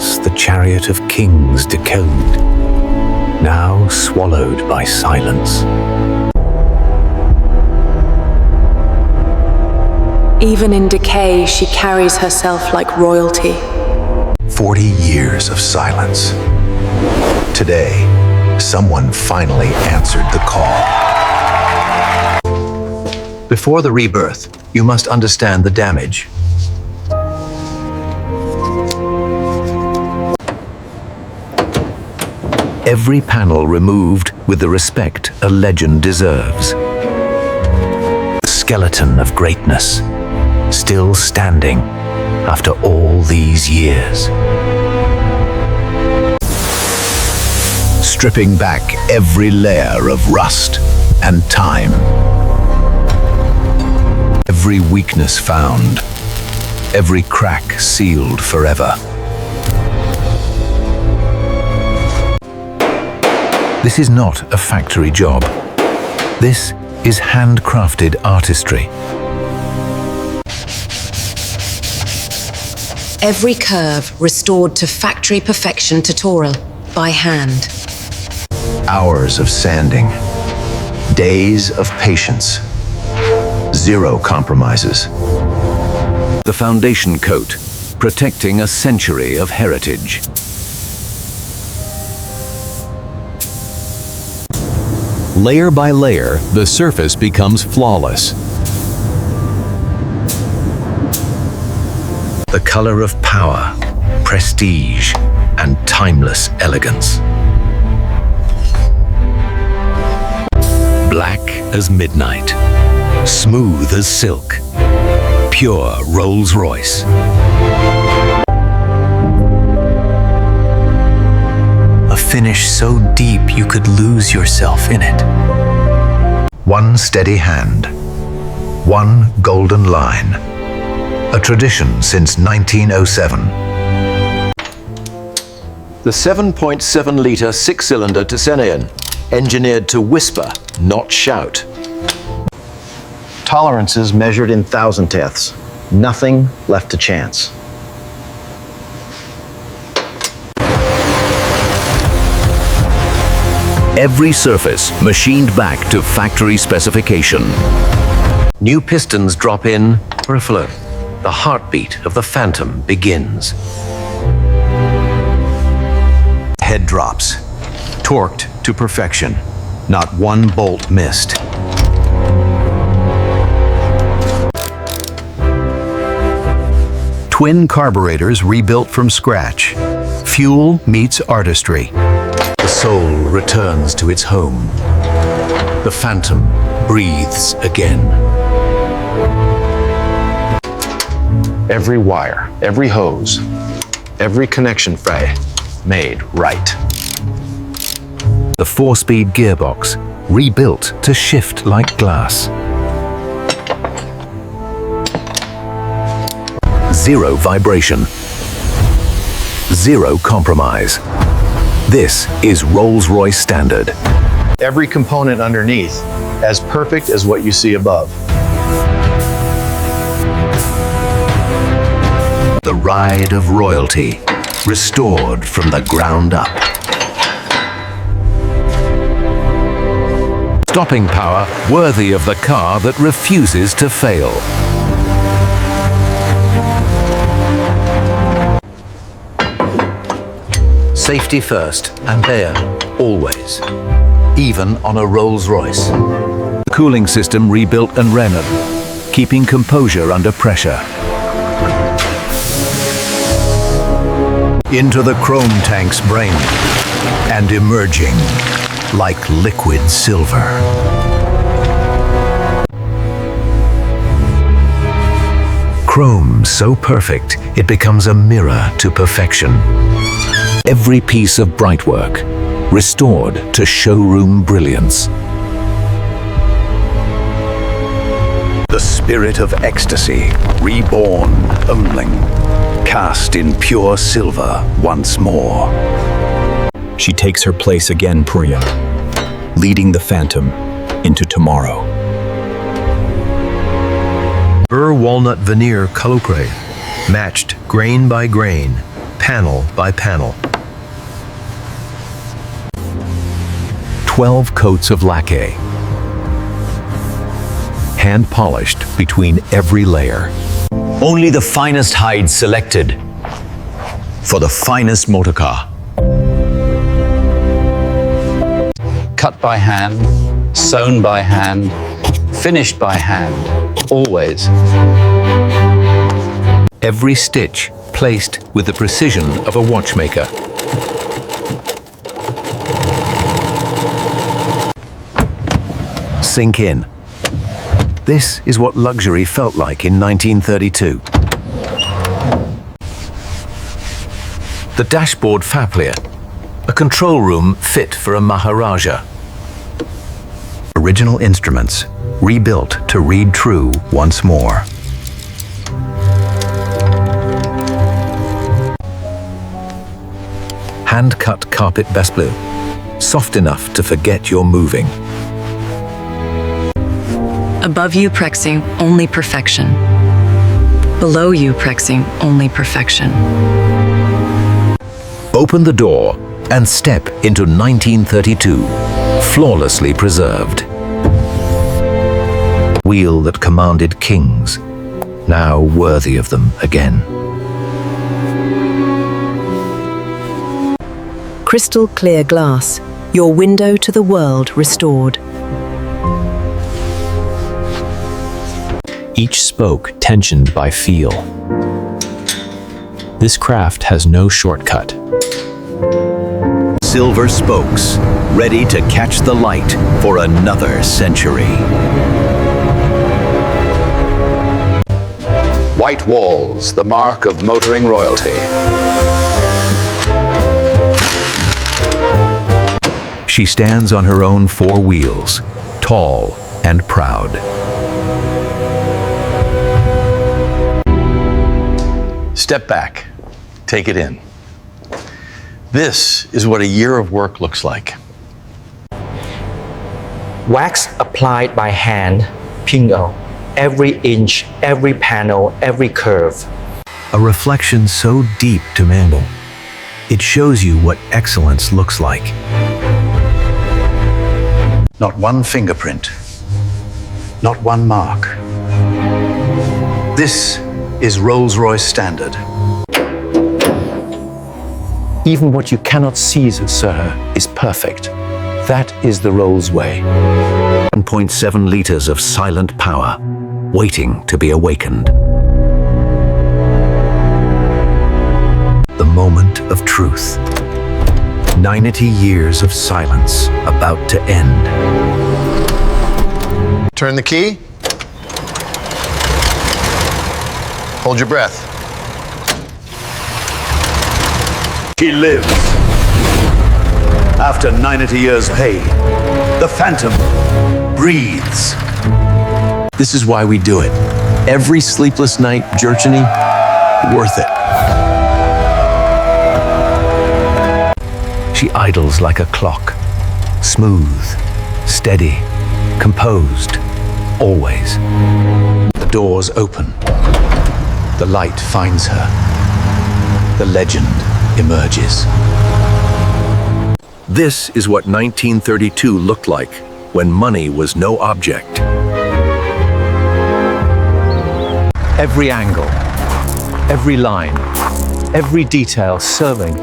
once the chariot of kings decayed, now swallowed by silence. Even in decay, she carries herself like royalty. 40 years of silence. Today, someone finally answered the call. Before the rebirth, you must understand the damage. Every panel removed with the respect a legend deserves. The skeleton of greatness, still standing after all these years. Stripping back every layer of rust and time. Every weakness found, every crack sealed forever. This is not a factory job. This is handcrafted artistry. Every curve restored to factory perfection tutorial by hand. Hours of sanding, days of patience, zero compromises. The foundation coat, protecting a century of heritage. Layer by layer, the surface becomes flawless. The color of power, prestige, and timeless elegance. Black as midnight, smooth as silk, pure Rolls-Royce. A finish so deep you could lose yourself in it. One steady hand, one golden line. A tradition since 1907. The 7.7-liter six-cylinder Tucson, engineered to whisper, not shout. Tolerances measured in thousand-tenths. Nothing left to chance. Every surface machined back to factory specification. New pistons drop in for a flow. The heartbeat of the Phantom begins. Head drops, torqued to perfection. Not one bolt missed. Twin carburetors rebuilt from scratch. Fuel meets artistry. The soul returns to its home. The Phantom breathes again. Every wire, every hose, every connection fray made right. The 4-speed gearbox, rebuilt to shift like glass. Zero vibration. Zero compromise. This is Rolls-Royce standard. Every component underneath, as perfect as what you see above. The ride of royalty, restored from the ground up. Stopping power worthy of the car that refuses to fail. Safety first and there, always. Even on a Rolls-Royce. The cooling system rebuilt and renovated, keeping composure under pressure. Into the chrome tank's brain and emerging like liquid silver. Chrome so perfect it becomes a mirror to perfection. Every piece of bright work restored to showroom brilliance. The spirit of ecstasy reborn only. Cast in pure silver once more. She takes her place again, Priya, leading the Phantom into tomorrow. Burr walnut veneer colocray, matched grain by grain, panel by panel. 12 coats of lacquer, hand-polished between every layer. Only the finest hides selected for the finest motorcar. Cut by hand, sewn by hand, finished by hand, always. Every stitch placed with the precision of a watchmaker. Sink in. This is what luxury felt like in 1932. The dashboard fablier, a control room fit for a Maharaja. Original instruments, rebuilt to read true once more. Hand-cut carpet bleu, soft enough to forget you're moving. Above you prexing, only perfection. Below you prexing, only perfection. Open the door and step into 1932, flawlessly preserved. Wheel that commanded kings, now worthy of them again. Crystal clear glass, your window to the world restored. Each spoke tensioned by feel. This craft has no shortcut. Silver spokes, ready to catch the light for another century. White walls, the mark of motoring royalty. She stands on her own four wheels, tall and proud. Step back, take it in. This is what a year of work looks like. Wax applied by hand, pingo, every inch, every panel, every curve. A reflection so deep to mangle, it shows you what excellence looks like. Not one fingerprint, not one mark. This is Rolls-Royce standard. Even what you cannot see, sir, is perfect. That is the Rolls way. 1.7 liters of silent power, waiting to be awakened. The moment of truth. 90 years of silence about to end. Turn the key. Hold your breath. He lives. After 90 years pain, the Phantom breathes. This is why we do it. Every sleepless night, journey, worth it. She idles like a clock, smooth, steady, composed, always. The doors open. The light finds her. The legend emerges. This is what 1932 looked like when money was no object. Every angle, every line, every detail serving,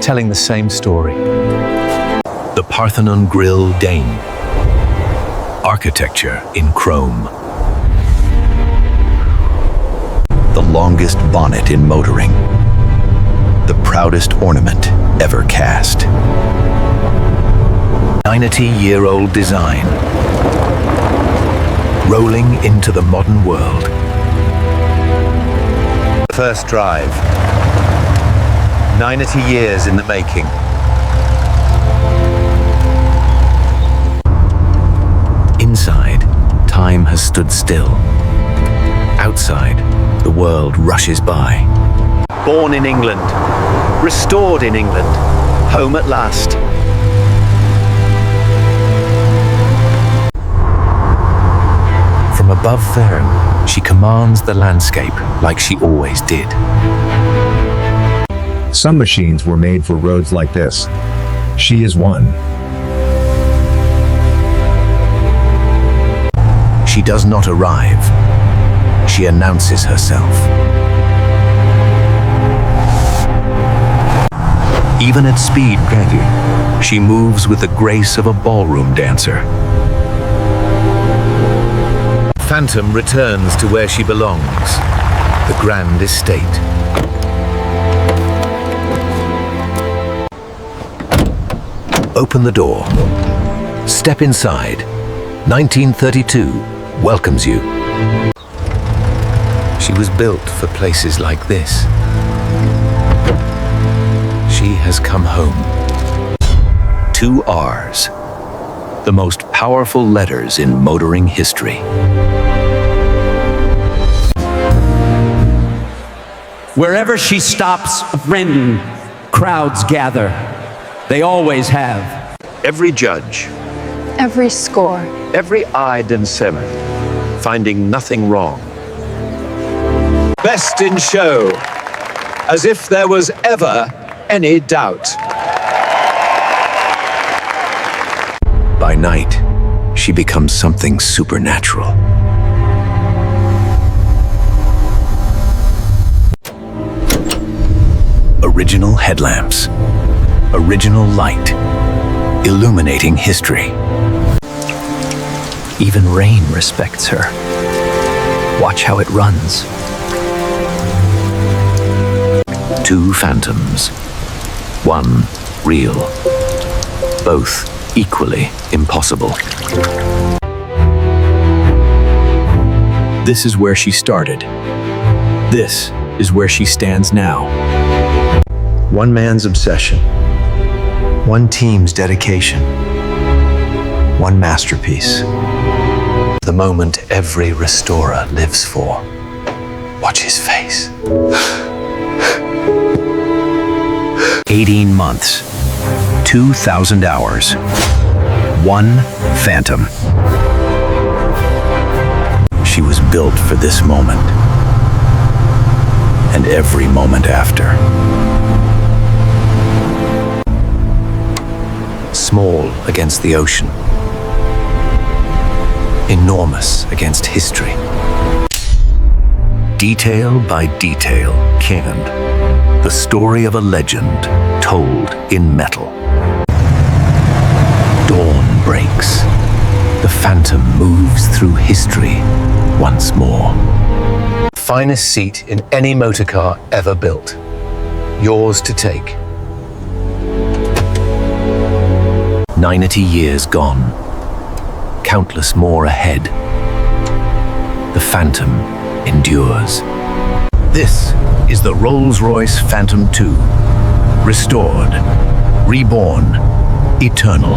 telling the same story. The Parthenon Grille Dane. Architecture in chrome. The longest bonnet in motoring. The proudest ornament ever cast. 90-year-old design. Rolling into the modern world. First drive. 90 years in the making. Inside, time has stood still. Outside, the world rushes by. Born in England, restored in England, home at last. From above there, she commands the landscape like she always did. Some machines were made for roads like this. She is one. She does not arrive. She announces herself. Even at speed, she moves with the grace of a ballroom dancer. Phantom returns to where she belongs, the grand estate. Open the door. Step inside. 1932 welcomes you. She was built for places like this. She has come home. 2 R's. The most powerful letters in motoring history. Wherever she stops, Brendan, crowds gather. They always have. Every judge, Every score. every eyed and seven, finding nothing wrong. Best in show, as if there was ever any doubt. By night, she becomes something supernatural. Original headlamps, original light, illuminating history. Even rain respects her. Watch how it runs. 2 phantoms. 1 real. Both equally impossible. This is where she started. This is where she stands now. One man's obsession. One team's dedication. One masterpiece. The moment every restorer lives for. Watch his face. 18 months. 2,000 hours. 1 phantom. She was built for this moment. And every moment after. Small against the ocean. Enormous against history. Detail by detail, canned. The story of a legend told in metal. Dawn breaks. The phantom moves through history once more. Finest seat in any motorcar ever built. Yours to take. 90 years gone. Countless more ahead. The Phantom endures. This is the Rolls-Royce Phantom II. Restored, reborn, eternal.